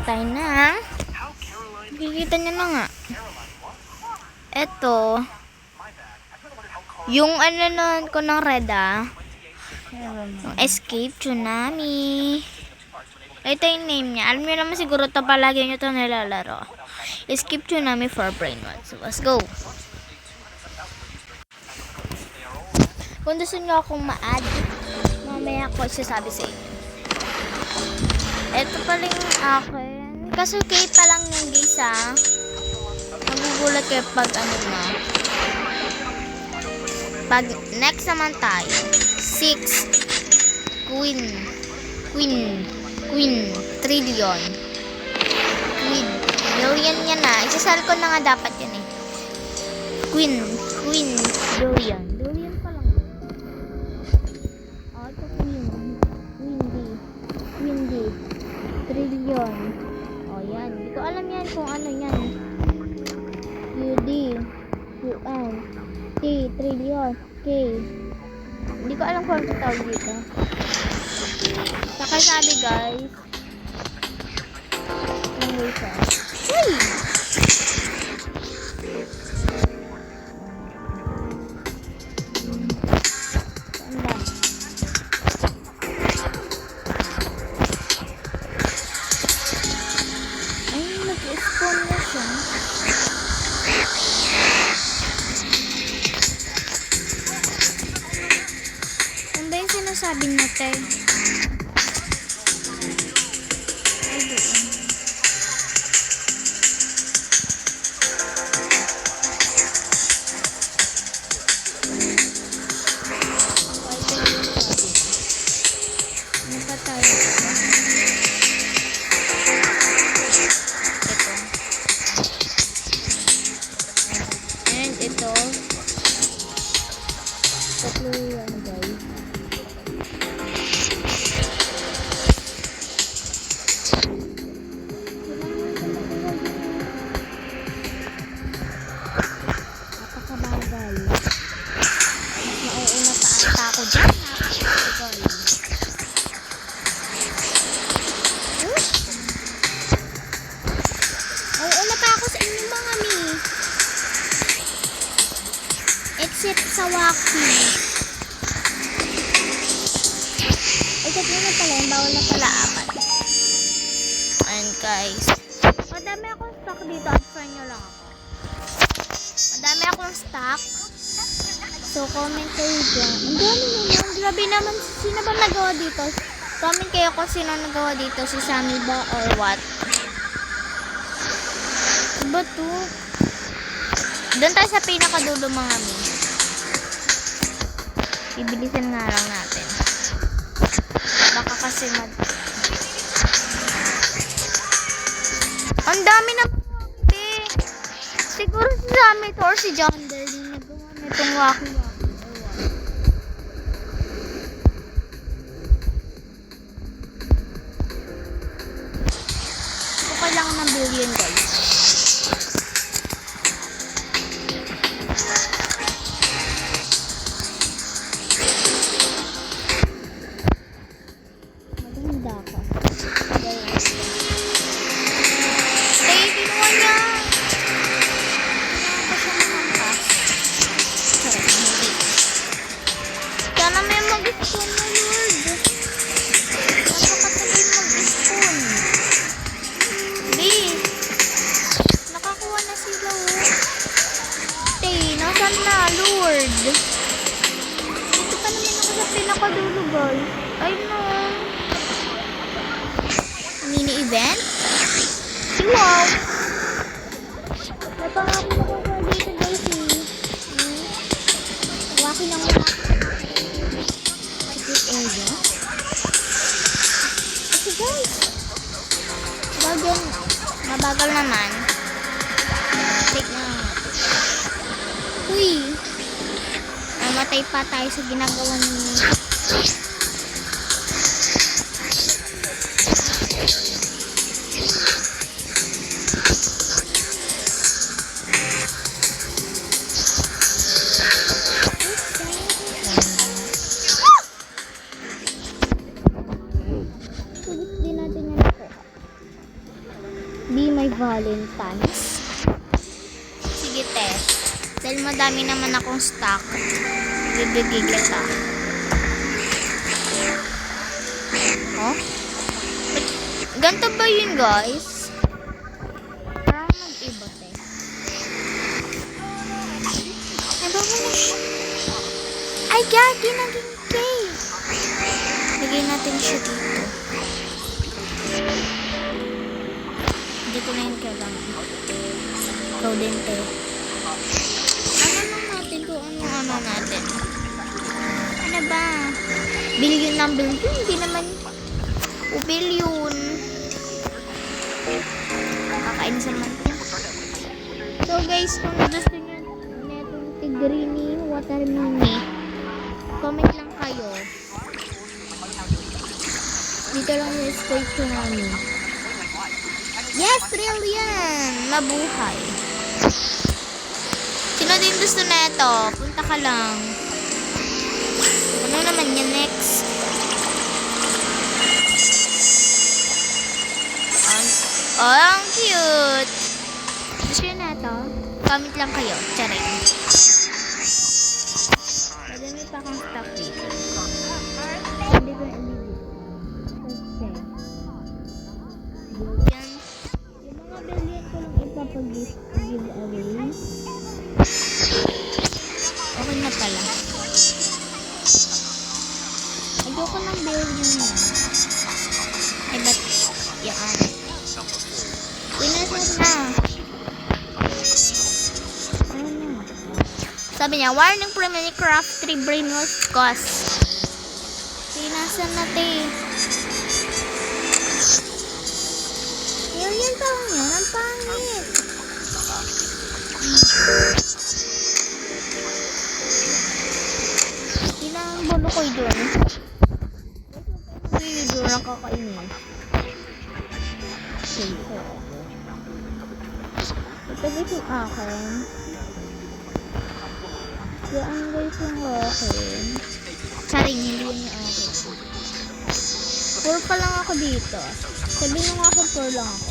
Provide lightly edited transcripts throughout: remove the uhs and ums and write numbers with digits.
tayo ng kikita nyo na nga. Eto yung ano nun ko ng red yung Escape Tsunami. Ito yung name niya. Alam nyo naman siguro ito, palagi nyo ito nilalaro. Escape Tsunami for Brain Rot. So let's go. Kung gusto nyo akong ma-add, mamaya ko isasabi sa inyo. Ito pala yung akin. Kaso kay pa lang yung guys magugulat kayo pag ano na. Pag next naman tayo, 6 Queen Trillion Queen Billion yan na. Isasal ko na nga dapat yun eh. Queen Billion pa lang. Ito Queen D Trillion. Yan. Hindi ko alam yan kung ano yan. QD UN T Trillion K. Hindi ko alam kung ano tawag dito. Saka sabi guys. Uy! Nag-spawn na siya. Ano ba yung sinasabi niya, te? Ay, doon. Ano pa tayo? Ito tatlo yan guys. Napakabagal. Mas mauuna pa ata ako dyan. Napakabagal. Mauuna pa ako sa inyo mga mi. Except sa Waki. Ay, tatlo na pala. Bawal na pala 4. Ayan guys. Madami akong stock dito. At-friend nyo lang ako. Madami akong stock. So, comment kayo dyan. Ang dami naman. Grabe naman. Sino ba nagawa dito? Comment kayo kung sino nagawa dito. Si Sammy ba or what? Diba to? Doon tayo sa pinakadulo mga mi. Ibilisan nga lang natin. Baka kasi ang dami na siguro si Sammy or si John Deere yung nagawa na itong waki-waki. Ito kailangan ng billion guys. Dito pa naman ako sa pinakadulo guys. Ay no. Mini event? Wow. May pangako nakukuha dito guys Waki ng mga secret area. Okay guys. Bagyan. Mabagal naman. Take na. Uy. Namatay pa tayo sa ginagawa ni Di natin yan nakuha. my Valentine's. Sige, te. Dahil madami naman akong stock, bibigay kita. Oh? Ganto ba yun, guys? Parang mag-iba, te. Ay, bago na siya. Ay, gagi, naging cake. Lagay natin siya dito. Dito na yun kailangan. Ikaw din, te. Ano lang natin kung ano natin. Ano ba? Billion ng billion? Hindi naman. O billion. Nakakain sa naman. So guys, kung gusto nyo netong tigrini, watermelon, comment lang kayo. Dito lang yung stage ko namin. Yes, trillion! Mabuhay. Sino din gusto na ito? Punta ka lang. Ano naman yan next? Oh, ang cute! Gusto nyo na ito? Comment lang kayo. Charing. Madami pa akong stock dito. Hindi ko na-ibig. Yan. Yung mga billion ko lang ipapag-giveaway. Okay na pala. Ayoko ng billion na. Ay, ba't yan? Pinasat na. Ano na? Sabi niya, warning from Minecraft 3 brainwash cost. Pinasan natin. Yan taong yan. Ang pangit. Ilang bono ko doon. Hindi doon nakakainis. Ito. Ito guys yung akin. Yan guys yung akin. Saring, hindi yun yung akin. Poor pa lang ako dito. Sabi nyo nga ako, poor lang ako.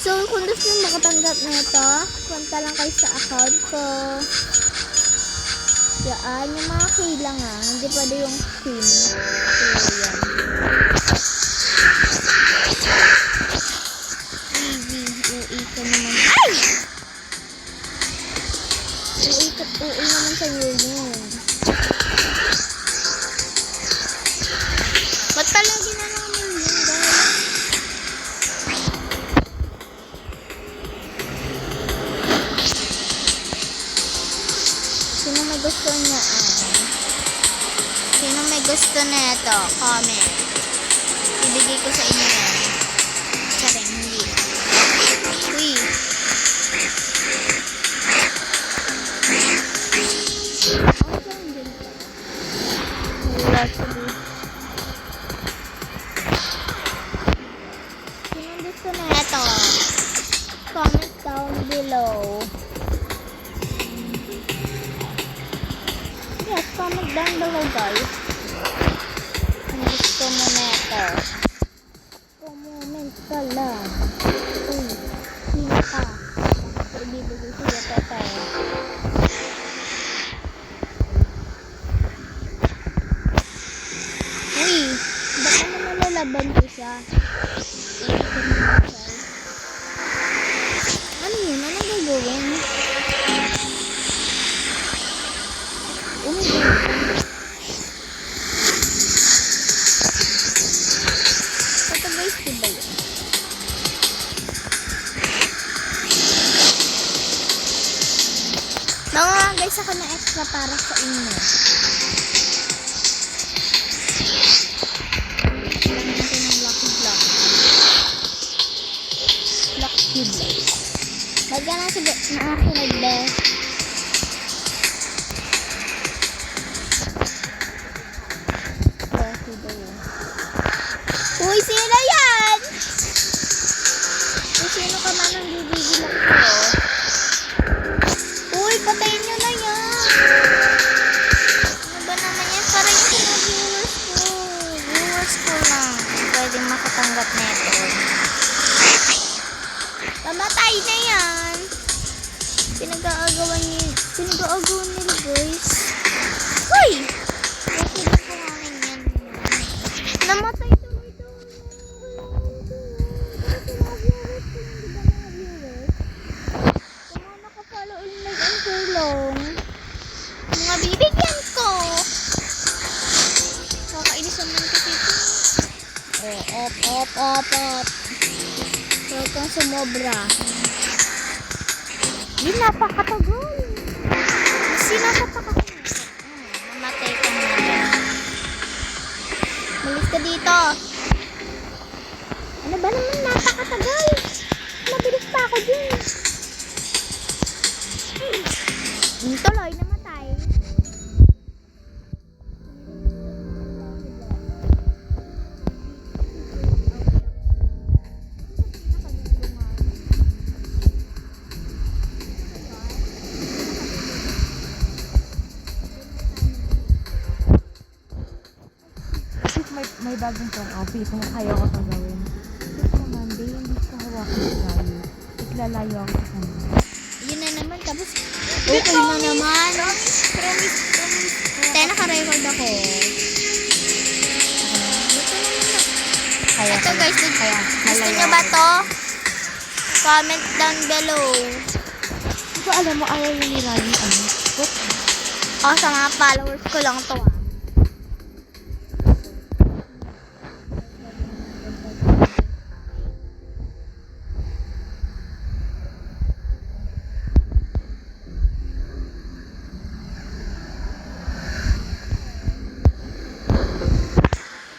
So, kung gusto nyo makatanggap na ito, punta lang kayo sa account ko. Yan, yung mga kailangan. Hindi pwede yung skin. So, yan. Ui ka naman. Ay! Ui naman sa yun. Ba't palagi na naman yun, guys? Sino may gusto niya? Sino may gusto na ito? Comment. Ibigay ko sa inyo yan. Charing, hindi. Uy. Awesome din. Wala sabi. Sino gusto na ito? Comment down below. Yes, comment down below guys. Kung gusto mo na ito. Comment ka lang. Uy, sino ka? Ibibigay siya tete. Uy, baka na malalaban ko siya. Ano yun? Ano gagawin? Ito guys, diba yun? Mga guys, ako na extra para sa inyo. Lagyan natin ng lucky block. Lucky block. Lagyan natin na ako nag-best. Uy, sino yan? Uy, sino ka man ang bibigilak ko? Uy, patayin nyo na yan. Ano ba naman yan? Parang yung mga viewers ko. Viewers ko lang. Pwede makatanggap na ito. Namatay na yan. Pinag-aagawan nila guys. Hoy! Bakit ko namin yan? Namatay tuloy doon. Kung naka-follow and like and share lang. Mga bibigyan ko. Kakainis naman kasi ito. Op. Huwag kang sumobra. Yun, napakatagal. Sinasapaka ko. Mamatay ka na. Malis ka dito. Ano ba naman, napakatagal. Mabilis pa ako dun. Tuloy, namatay. May bagong pang outfit kung kaya ko itong gawin. Ito naman, hindi ko hawakan sa tayo. Iklalayo ako sa kanila. Yun na naman, tapos okay na naman. Promise. Tayo naka-record ako. Kaya Ito guys, gusto nyo ba to? Comment down below. Ito alam mo, ayaw yung nilali ano. What? Sa mga followers ko lang to.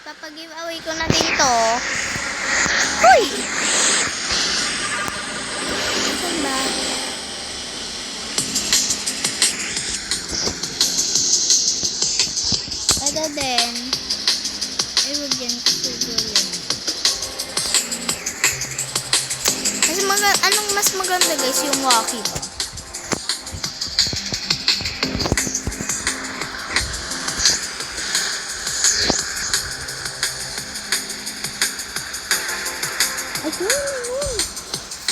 Ipapag-giveaway ko na dito. Hoy! Saan ba? Ito din. Ay, wag yan. Siguro yun. Kasi anong mas maganda guys, yung walkie ba?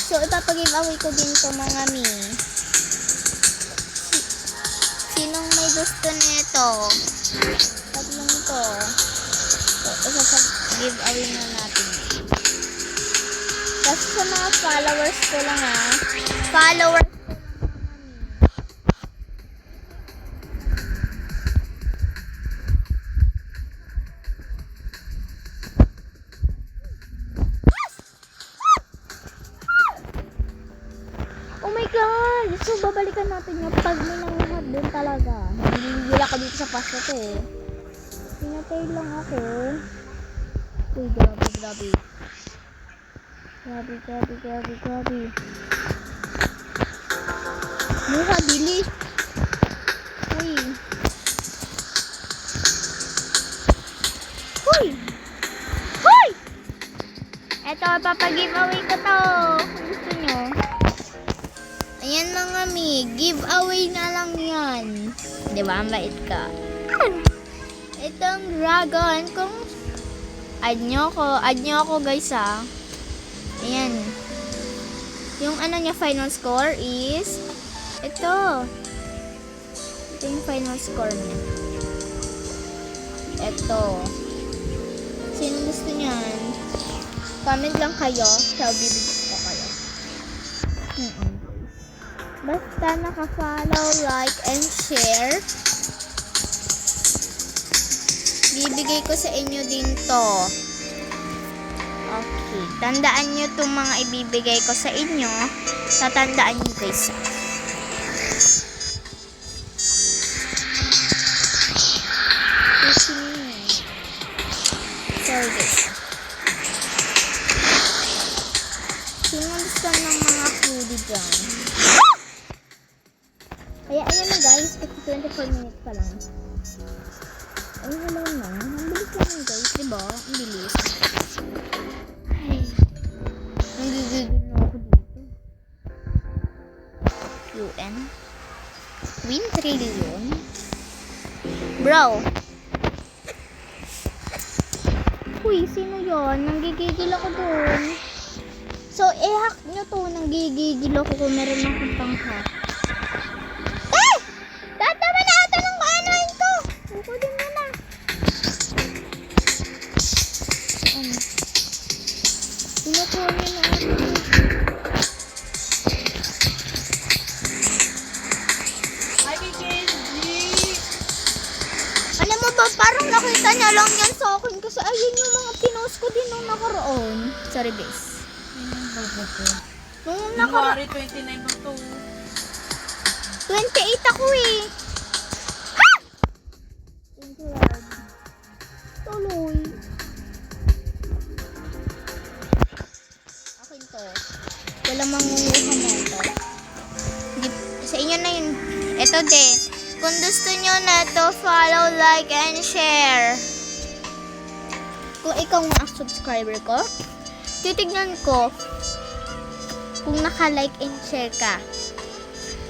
So, ipapag-giveaway ko din to mga mi. Sinong may gusto nito? Tatlong to. So, ipapag-giveaway na natin. Kasi sa mga followers ko lang Followers ko lang mga mi. Oh my God! So, babalikan natin yung pag may nangyahad din talaga. Hindi ako dito sa pasto to eh. Pinatay lang ako. Uy, grabe. Grabe. Mukha, bilis. Uy! Eto, papag-giveaway ko to. Kung gusto nyo. Ayan mga mi, giveaway na lang yan. Diba, ang bait ka. Itong dragon, kung add nyo ako guys Ayan. Yung ano niya, final score is ito yung final score niya. Ito. Sino gusto niyan? Comment lang kayo. So, bibigyan ko kayo. Basta naka-follow, like, and share. Bibigay ko sa inyo din to. Okay. Tandaan nyo itong mga ibibigay ko sa inyo. Tatandaan nyo guys. Sorry guys. Sino gusto ng mga foodie dyan? Kaya ayan na guys, kasi 24 minutes pa lang. Ay, hello na. Ang bilis lang guys, diba? Ang bilis. Ay, nanggigigil na ako dito. UN. Win trillion? Bro. Uy, sino yon? Nanggigigil ako dun. So, i-hack nyo to. Nanggigigil ako kung meron akong pang-hack. Lahat naman na ata ng kaanoin ko. Kukunin mo na. Ano? Pinukunin na ako. Hi, Kenji! Alam mo ba, parang nakita niya lang yan sa akin kasi ayun yung mga pinost ko din nung nakaraon. Sorry, bes. Nung January 29 pa to. 28 ako eh. Ha! Thank you, Lord. Tuloy. Akin to. Walang mangunguha mo ito. Sa inyo na yun. Ito din. Kung gusto nyo na to, follow, like, and share. Kung ikaw nga ang subscriber ko, titignan ko kung naka-like and share ka.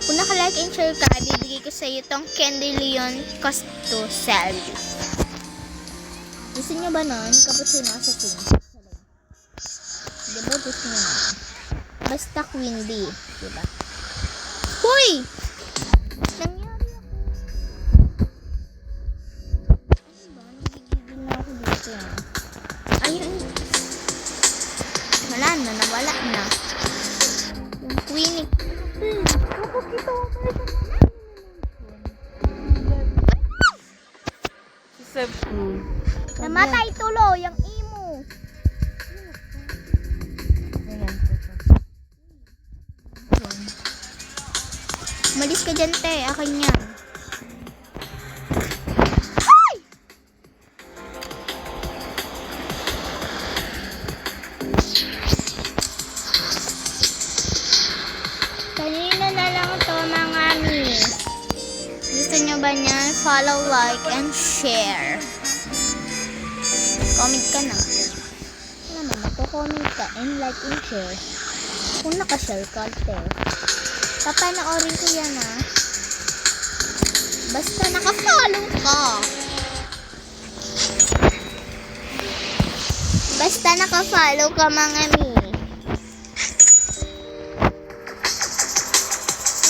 Kung naka-like and share ka, bibigay ko sa iyo tong Candy Leon Costo Salve. Gusto nyo ba nun? Cappuccino assassin. Diba gusto nyo nun? Basta Quindy. Diba? Hoy! Nangyari ako. Ano ba? Nagigigil na ako dito. Ayun. Wala na. Nawala na. Yung Queenie. Kapag ito ako namatay tuloy yung imo. Umalis ka dyan, te. Akin yan. Ay! Kanina na lang to, mga miss. Gusto nyo ba niyan? Follow, like, and share. Comment ka na. Ano naman, magko-comment ka and like and share. Kung naka-share ka, te. Papanoorin ko yan, ha. Basta naka-follow ka. Basta naka-follow ka, mga mi.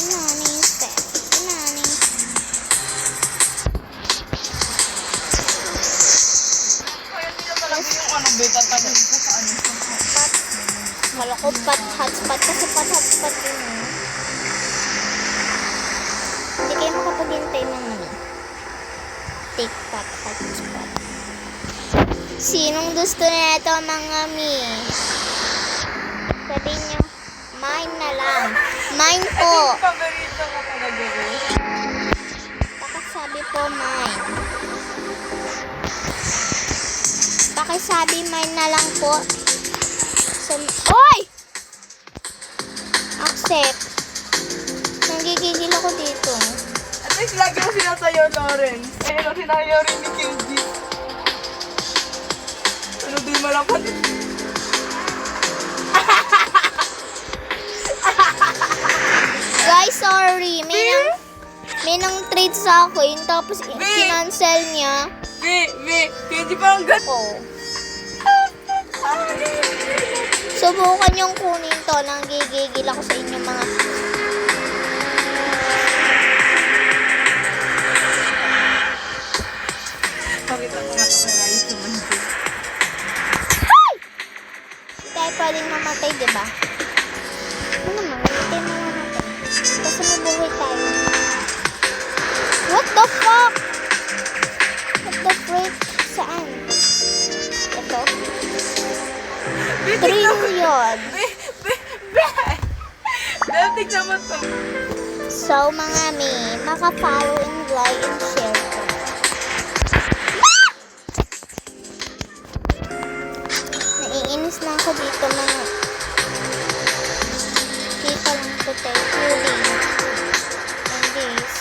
Inanis, te. Inanis. Kaya nila talaga yung ano, beta tagal ko sa ano. Kala ko hotspot kasi hotspot yun, eh. Hindi kayo makapaghintay ng ano. TikTok hotspot. Sinong gusto na ito, mga mi? Sabi niyo, mine na lang. Mine po. Paborito ko talaga eh. Pakisabi po mine. Pakisabi mine na lang po. Oy! Accept. Nanggigigil ako dito. At least lagi mo sinasayo, Lawrence. Ayun ang sinayo rin ni Kenji. Ano din malapad? Guys, sorry. May nang trade sa akin, tapos kinancel niya. Kenji parang gan. Oh. Subukan yung kunin to. Nanggigigil ako sa inyo, mga... Pakita ko nga ito kay Rayos naman. Hindi tayo pwedeng mamatay, diba? Ano naman? Hindi tayo mamamatay. Kasi may buhay tayo. What the fuck? What the frick? Saan? Ito? Trillion. Tignan mo to. So, mga mi, maka-follow and like and share ko. Naiinis na ako dito, mga. Dito lang ko tayo. Cooling. And this.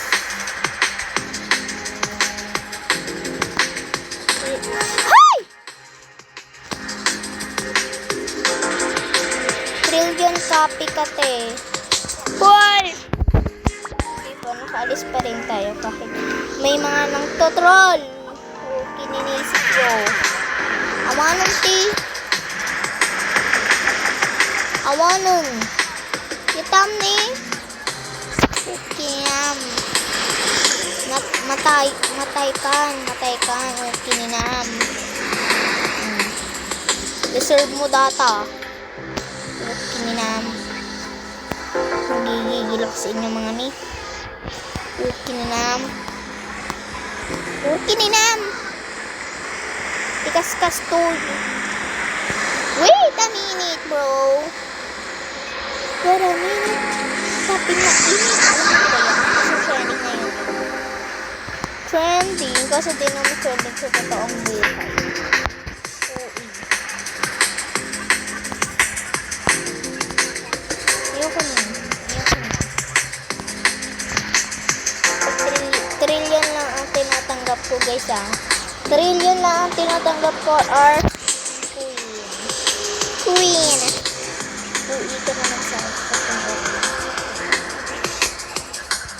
Hi! Trillion copy ka, te. Hoy! Diba, nakaalis pa rin tayo kahit may mga nang totrol. O, kininisip ko. Awanong ti. Awanon. Kitam ni. Kiyam. Matay kan. Kininam. Deserve mo data. Kininam. Gigigil ako sa inyo mga ni. Kininam. Tikas-kas to. Wait a minute, bro. Wait a minute. Sabi na init. Alam mo ba yan? Kasi trending ngayon. Trending. Kasi di naman trending sa totoong buhay. Ayoko na. Trillion lang ang tinatanggap ko, guys, ah. Trillion lang ang tinatanggap ko, or Queen. Uwi ka na sa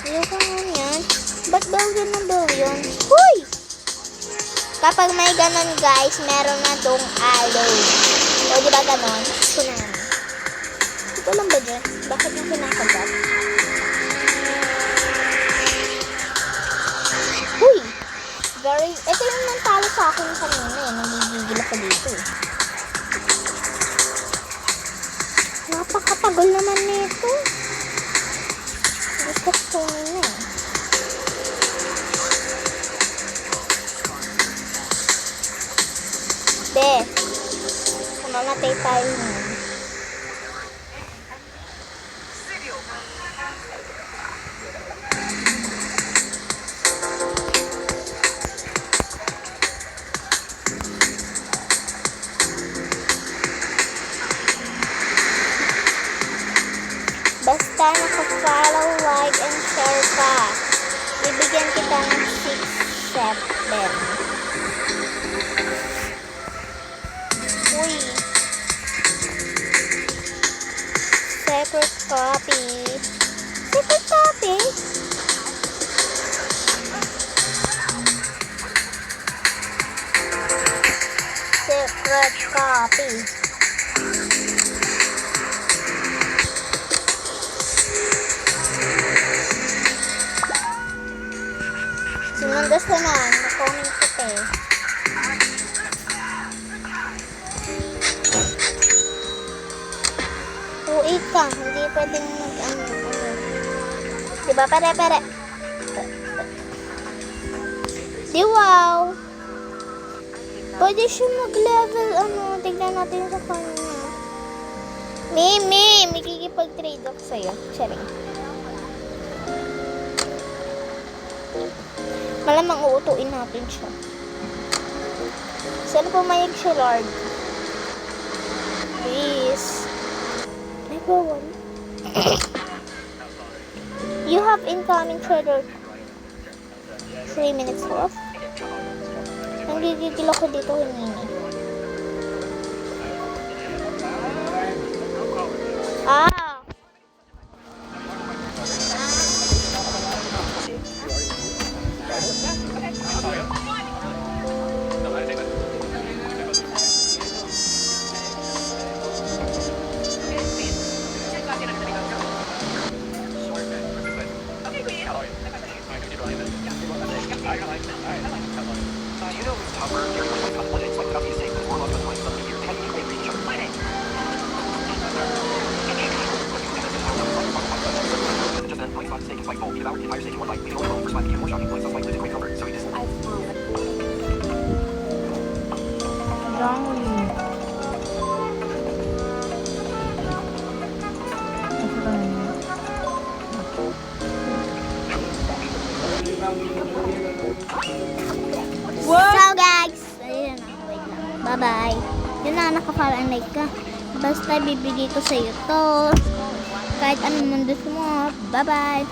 ayoko nga yan. Ba't billion na billion? Huy! Kapag may ganon, guys, meron na dong aloe. O, di ba ganon? Tsunami. Ito lang ba dyan? Bakit yung kinakagat? Huy! Ito yung nantalo sa akin kanina eh. Nagigigil ako dito eh. Napakatagal naman nito. Gusto ko na eh. Be, kumamatay tayo nun. Basta naka-follow, like, and share ka. Bibigyan kita ng 6-7. Uy. Secret copy. Secret copy? Secret copy. Sinundas ko na. Na-comment ko eh. Uwi ka. Hindi pwedeng mag-ano. Diba? Pare. Di wow. Pwede siya mag-level tignan natin sa kanya. May kikipag-trade ako sa'yo. Sharing. Malamang uutuin natin siya. Sana pumayag siya, Lord. Please. Number 1. You have incoming trader. 3 minutes left. Nanggigigil ako dito, hinini. So guys, ayun na, wait lang. Bye-bye. Yun na, naka-follow and like ka. Basta bibigay ko sa'yo to. Kahit anong mundo mo. Bye-bye.